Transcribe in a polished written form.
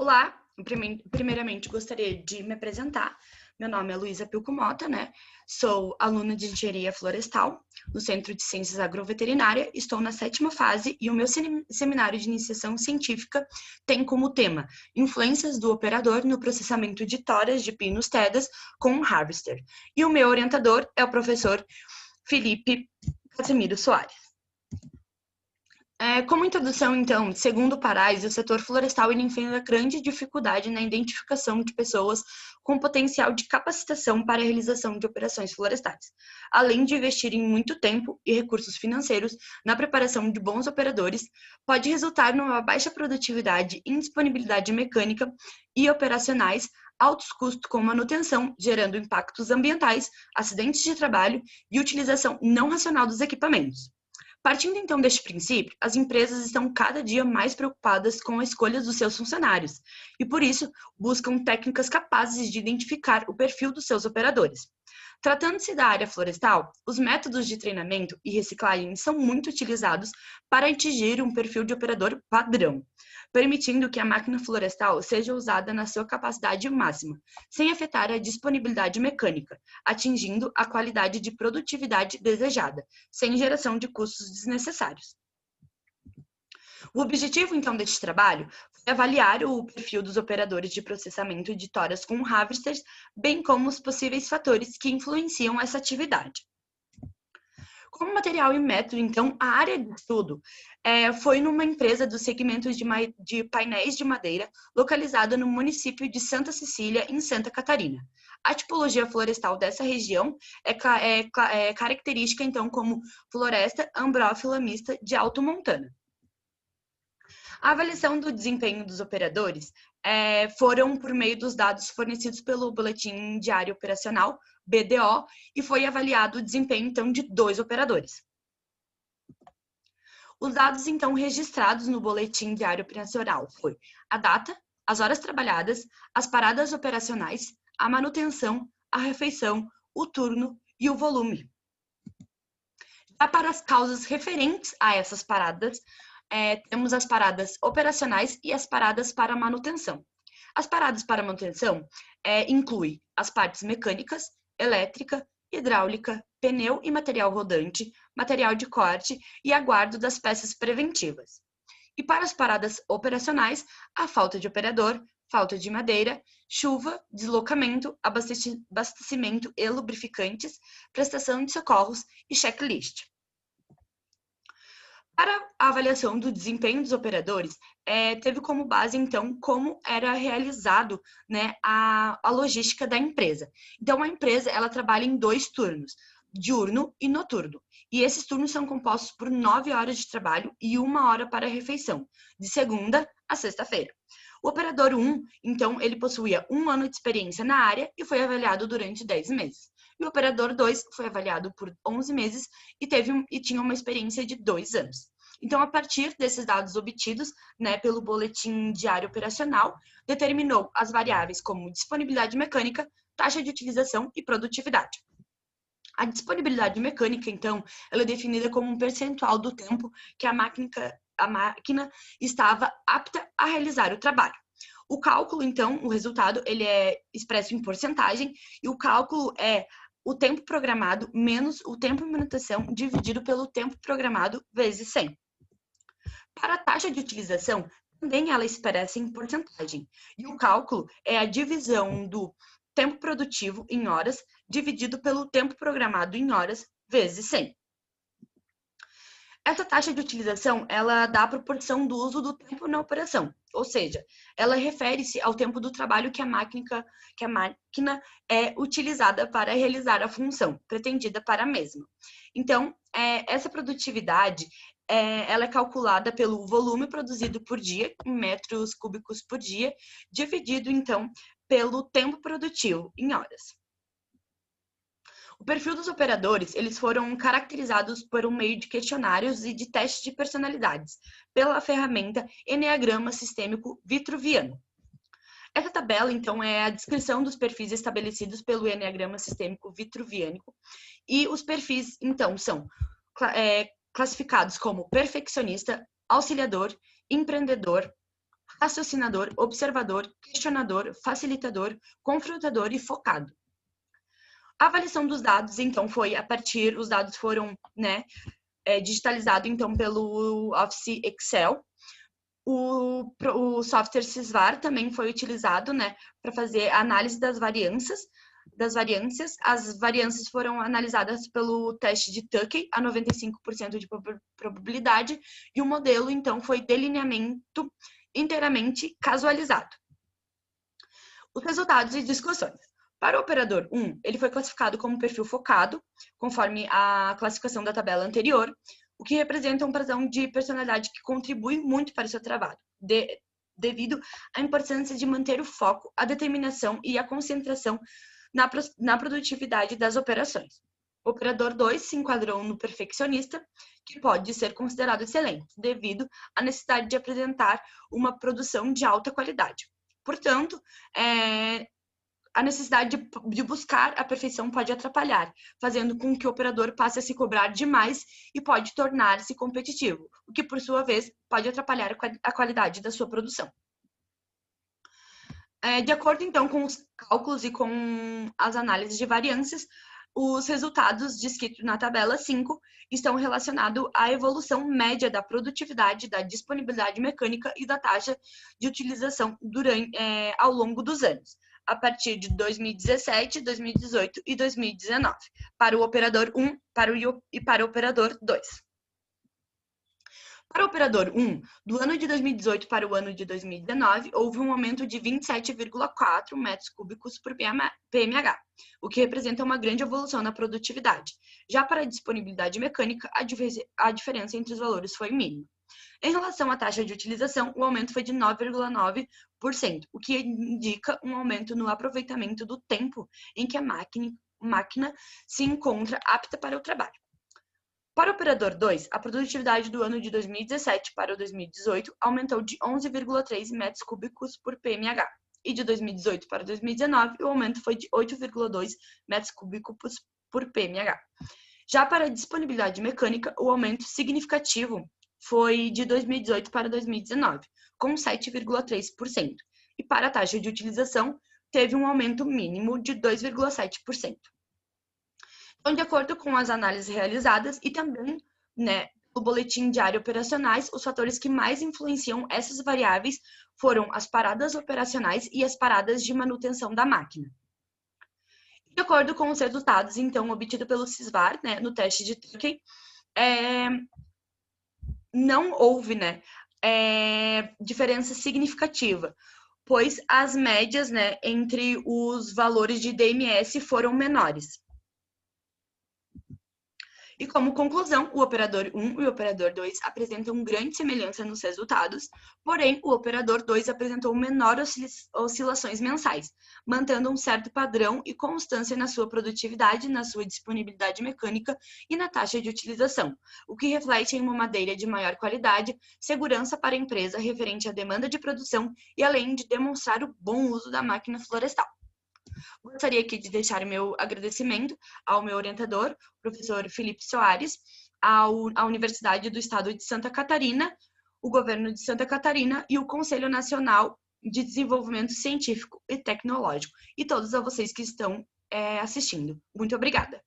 Olá, primeiramente gostaria de me apresentar. Meu nome é Luísa Pilco Mota, Sou aluna de Engenharia Florestal no Centro de Ciências Agroveterinária. Estou na 7ª fase e o meu seminário de iniciação científica tem como tema Influências do operador no processamento de toras de pinos tedas com um harvester. E o meu orientador é o professor Felipe Casemiro Soares. Como introdução, então, segundo o Parás, o setor florestal enfrenta grande dificuldade na identificação de pessoas com potencial de capacitação para a realização de operações florestais, além de investir em muito tempo e recursos financeiros na preparação de bons operadores, pode resultar numa baixa produtividade, indisponibilidade mecânica e operacionais, altos custos com manutenção, gerando impactos ambientais, acidentes de trabalho e utilização não racional dos equipamentos. Partindo então deste princípio, as empresas estão cada dia mais preocupadas com a escolha dos seus funcionários e, por isso, buscam técnicas capazes de identificar o perfil dos seus operadores. Tratando-se da área florestal, os métodos de treinamento e reciclagem são muito utilizados para atingir um perfil de operador padrão, permitindo que a máquina florestal seja usada na sua capacidade máxima, sem afetar a disponibilidade mecânica, atingindo a qualidade de produtividade desejada, sem geração de custos desnecessários. O objetivo, então, deste trabalho foi avaliar o perfil dos operadores de processamento de toras com harvesters, bem como os possíveis fatores que influenciam essa atividade. Como material e método, então, a área de estudo foi numa empresa do segmento de painéis de madeira, localizada no município de Santa Cecília, em Santa Catarina. A tipologia florestal dessa região é característica, então, como floresta ambrófila mista de alto montana. A avaliação do desempenho dos operadores foram por meio dos dados fornecidos pelo Boletim Diário Operacional, BDO, e foi avaliado o desempenho, então, de 2 operadores. Os dados, então, registrados no Boletim Diário Operacional foi a data, as horas trabalhadas, as paradas operacionais, a manutenção, a refeição, o turno e o volume. Já para as causas referentes a essas paradas, temos as paradas operacionais e as paradas para manutenção. As paradas para manutenção incluem as partes mecânicas, elétrica, hidráulica, pneu e material rodante, material de corte e aguardo das peças preventivas. E para as paradas operacionais, a falta de operador, falta de madeira, chuva, deslocamento, abastecimento e lubrificantes, prestação de socorros e checklist. Para a avaliação do desempenho dos operadores, teve como base, então, como era realizado a logística da empresa. Então, a empresa ela trabalha em 2 turnos, diurno e noturno. E esses turnos são compostos por 9 horas de trabalho e 1 hora para a refeição, de segunda a sexta-feira. O operador 1, então, ele possuía 1 ano de experiência na área e foi avaliado durante 10 meses. E o operador 2 foi avaliado por 11 meses e tinha uma experiência de 2 anos. Então, a partir desses dados obtidos pelo Boletim Diário Operacional, determinou as variáveis como disponibilidade mecânica, taxa de utilização e produtividade. A disponibilidade mecânica, então, ela é definida como um percentual do tempo que a máquina estava apta a realizar o trabalho. O cálculo, então, o resultado, ele é expresso em porcentagem e o cálculo é o tempo programado menos o tempo de manutenção dividido pelo tempo programado vezes 100. Para a taxa de utilização, também ela é expressa em porcentagem. E o cálculo é a divisão do tempo produtivo em horas dividido pelo tempo programado em horas vezes 100. Essa taxa de utilização, ela dá a proporção do uso do tempo na operação, ou seja, ela refere-se ao tempo do trabalho que a máquina é utilizada para realizar a função pretendida para a mesma. Então, essa produtividade, ela é calculada pelo volume produzido por dia, em metros cúbicos por dia, dividido, então, pelo tempo produtivo em horas. O perfil dos operadores, eles foram caracterizados por um meio de questionários e de testes de personalidades, pela ferramenta Eneagrama Sistêmico Vitruviano. Essa tabela, então, é a descrição dos perfis estabelecidos pelo Eneagrama Sistêmico Vitruviânico, e os perfis, então, são classificados como perfeccionista, auxiliador, empreendedor, raciocinador, observador, questionador, facilitador, confrontador e focado. A avaliação dos dados, então, os dados foram, digitalizados, então, pelo Office Excel. O software Sysvar também foi utilizado, para fazer a análise das variâncias. As variâncias foram analisadas pelo teste de Tukey, a 95% de probabilidade, e o modelo, então, foi delineamento inteiramente casualizado. Os resultados e discussões. Para o operador 1, ele foi classificado como perfil focado, conforme a classificação da tabela anterior, o que representa um padrão de personalidade que contribui muito para o seu trabalho, devido à importância de manter o foco, a determinação e a concentração na produtividade das operações. O operador 2 se enquadrou no perfeccionista, que pode ser considerado excelente, devido à necessidade de apresentar uma produção de alta qualidade. Portanto, a necessidade de buscar a perfeição pode atrapalhar, fazendo com que o operador passe a se cobrar demais e pode tornar-se competitivo, o que, por sua vez, pode atrapalhar a qualidade da sua produção. De acordo, então, com os cálculos e com as análises de variâncias, os resultados descritos na tabela 5 estão relacionados à evolução média da produtividade, da disponibilidade mecânica e da taxa de utilização ao longo dos anos, a partir de 2017, 2018 e 2019, para o operador 1 e para o operador 2. Para o operador 1, do ano de 2018 para o ano de 2019, houve um aumento de 27,4 metros cúbicos por PMH, o que representa uma grande evolução na produtividade. Já para a disponibilidade mecânica, a diferença entre os valores foi mínima. Em relação à taxa de utilização, o aumento foi de 9,9%, o que indica um aumento no aproveitamento do tempo em que a máquina se encontra apta para o trabalho. Para o operador 2, a produtividade do ano de 2017 para o 2018 aumentou de 11,3 metros cúbicos por PMH, e de 2018 para 2019 o aumento foi de 8,2 metros cúbicos por PMH. Já para a disponibilidade mecânica, o aumento significativo foi de 2018 para 2019, com 7,3%, e para a taxa de utilização teve um aumento mínimo de 2,7%. Então, de acordo com as análises realizadas e também, o boletim diário operacionais, os fatores que mais influenciam essas variáveis foram as paradas operacionais e as paradas de manutenção da máquina. De acordo com os resultados, então, obtidos pelo Sysvar, no teste de Tukey, não houve, diferença significativa, pois as médias, entre os valores de DMS foram menores. E como conclusão, o operador 1 e o operador 2 apresentam grande semelhança nos resultados, porém o operador 2 apresentou menor oscilações mensais, mantendo um certo padrão e constância na sua produtividade, na sua disponibilidade mecânica e na taxa de utilização, o que reflete em uma madeira de maior qualidade, segurança para a empresa referente à demanda de produção e além de demonstrar o bom uso da máquina florestal. Gostaria aqui de deixar o meu agradecimento ao meu orientador, professor Felipe Soares, à Universidade do Estado de Santa Catarina, o Governo de Santa Catarina e o Conselho Nacional de Desenvolvimento Científico e Tecnológico, e todos a vocês que estão assistindo. Muito obrigada!